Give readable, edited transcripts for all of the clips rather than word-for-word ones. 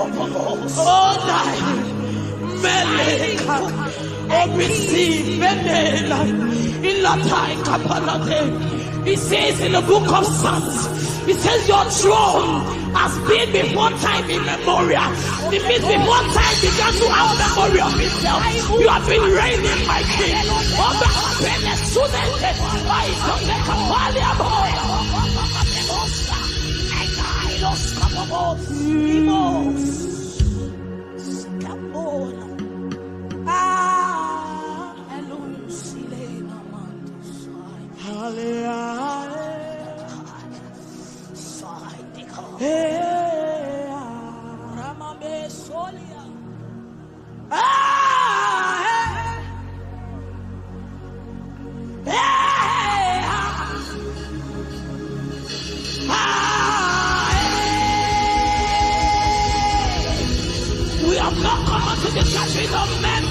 Oh, Meleka, Obisi, Menela, Ilatai Kapalade. It says in the book of Psalms, it says your throne has been before time immemorial. It means before time began to have memory of itself. You have been reigning, my king. We have not come unto the judgment of men.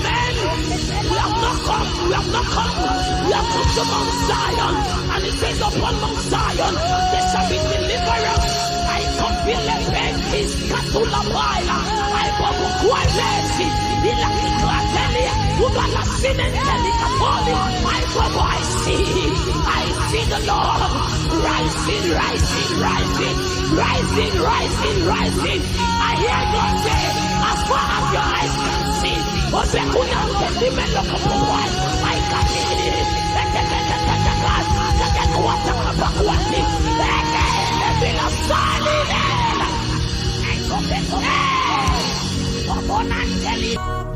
We have not come. We have come to Mount Zion. And it says upon Mount Zion, there shall be deliverance. I compile his catula baila. I bobukwai mercy. Ila kikratelia. Ubala sinenteli kapoli. I see the Lord rising. I hear God say, as far as your eyes can see, but the I can hear it. Hey!